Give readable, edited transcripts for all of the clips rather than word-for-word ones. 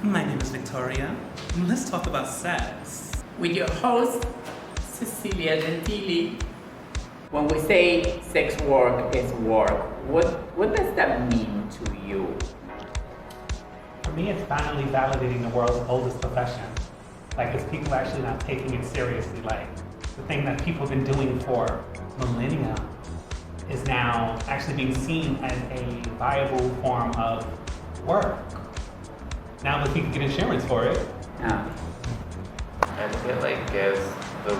My name is Victoria, and let's talk about sex. With your host, Cecilia Gentili. When we say sex work is work, what does that mean to you? For me, it's finally validating the world's oldest profession. Like, it's people actually not taking it seriously. Like, the thing that people have been doing for millennia is now actually being seen as a viable form of work. Now that people get insurance for it. Yeah. I think it like gives the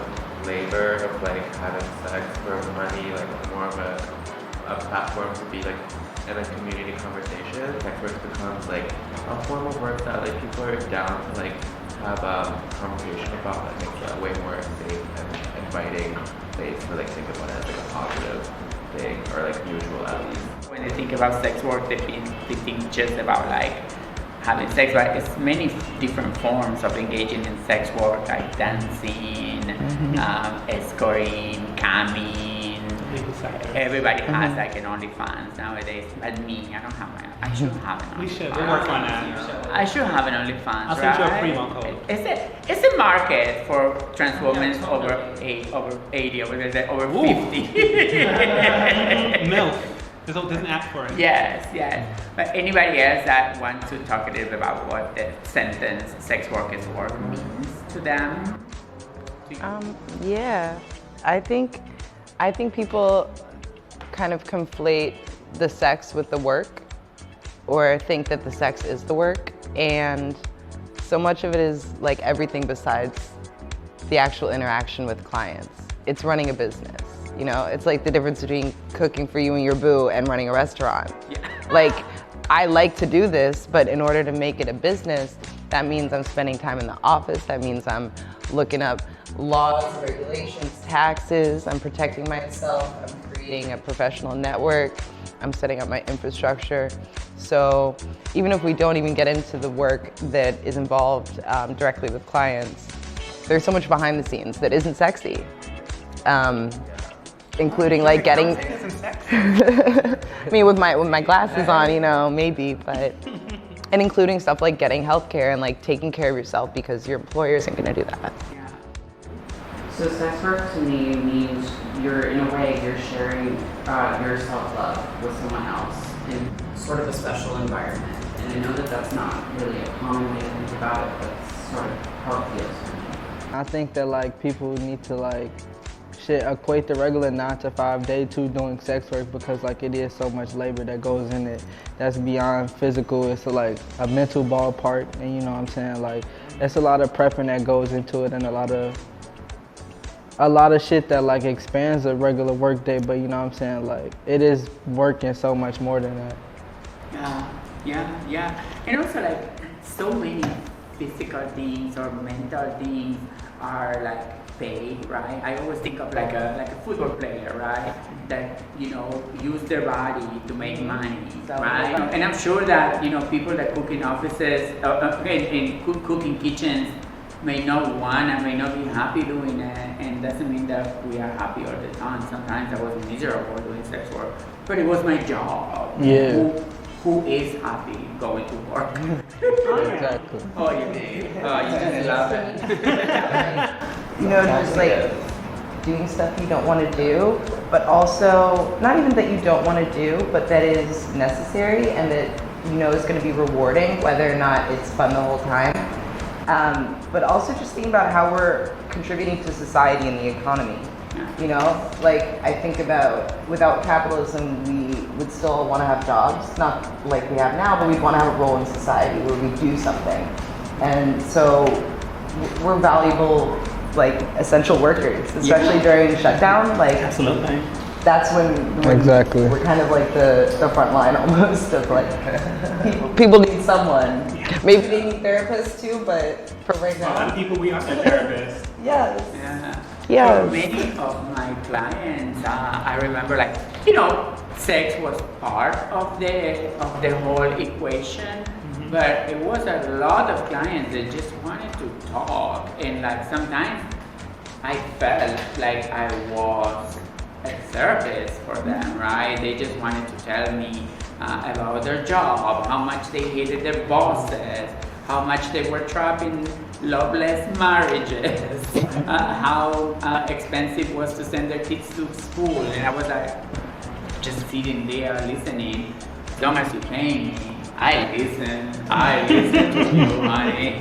labor of like having sex for money like more of a platform to be like in a community conversation. Sex work becomes like a form of work that like people are down to like have a conversation about. That makes it a way more safe and inviting place to like think about it as like a positive thing or like usual at least. When they think about sex work, they think just about like having sex, but it's many different forms of engaging in sex work, like dancing, escorting, camming. Everybody has like an OnlyFans nowadays. But me, I should have an OnlyFans. We should. We'll work on that. I should have an OnlyFans. I'll send you a promo code. It's a market for trans women over 80, over 50. Milk. There's an app for it. Yes. But anybody else that wants to talk a little bit about what the sentence "sex work is work" means to them? Yeah, I think people kind of conflate the sex with the work, or think that the sex is the work, and so much of it is like everything besides the actual interaction with clients. It's running a business. You know, it's like the difference between cooking for you and your boo and running a restaurant. Yeah. Like, I like to do this, but in order to make it a business, that means I'm spending time in the office. That means I'm looking up laws, regulations, taxes. I'm protecting myself. I'm creating a professional network. I'm setting up my infrastructure. So even if we don't even get into the work that is involved directly with clients, there's so much behind the scenes that isn't sexy. Including like getting, I mean, with my glasses on, you know, maybe, but, and including stuff like getting healthcare and like taking care of yourself because your employer isn't gonna do that. Yeah. So sex work to me means in a way, you're sharing your self-love with someone else in sort of a special environment. And I know that that's not really a common way to think about it, but it's sort of how it feels for me. I think that like people need to like equate the regular 9 to 5 day to doing sex work, because like it is so much labor that goes in it that's beyond physical. It's like a mental ballpark, and you know what I'm saying, like it's a lot of prepping that goes into it, and a lot of shit that like expands a regular work day, but you know what I'm saying, like it is working so much more than that. Yeah. And also like so many physical things or mental things are like paid, right? I always think of like a football player, right? That, you know, use their body to make money, right? And I'm sure that, you know, people that cook in offices, in cooking kitchens may not want and may not be happy doing it, and doesn't mean that we are happy all the time. Sometimes I was miserable doing sex work, but it was my job. Yeah. Who is happy going to work? Exactly. Oh, you did. Oh, you just love it. You know, just like doing stuff you don't want to do, but also not even that you don't want to do, but that is necessary and that you know is going to be rewarding, whether or not it's fun the whole time. But also just thinking about how we're contributing to society and the economy. You know, like I think about without capitalism, we would still want to have jobs, not like we have now, but we'd want to have a role in society where we do something. And so we're valuable, like essential workers, especially during shutdown. Like Absolutely. that's when Exactly. we're kind of like the front line almost of like people need someone. Maybe they need therapists too, but for right For a lot of now, people, we are the therapists. yes. Yeah. Yes. For many of my clients, I remember like, you know, sex was part of the whole equation, but it was a lot of clients that just wanted to talk, and like sometimes I felt like I was a therapist for them, right? They just wanted to tell me about their job, how much they hated their bosses, how much they were trapped in loveless marriages, how expensive it was to send their kids to school. And I was like, just sitting there listening. As long as you pay me, I listen to you, honey.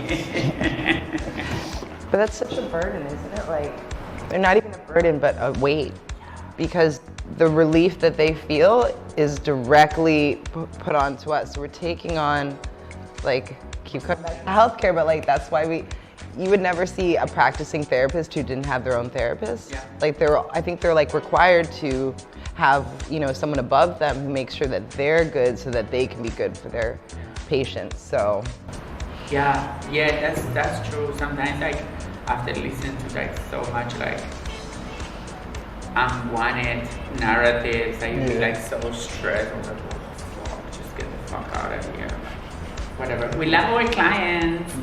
But that's such a burden, isn't it? Like, they're not even a burden, but a weight. Because the relief that they feel is directly put onto us. So we're taking on, like, keep coming back to healthcare, but like, that's why you would never see a practicing therapist who didn't have their own therapist. Yeah. Like, I think they're like required to have, someone above them who makes sure that they're good so that they can be good for their patients, so. Yeah, that's true. Sometimes like after listening to like so much like unwanted narratives, I feel like so stressed. I'm like, oh, fuck, just get the fuck out of here. Whatever. We love our clients.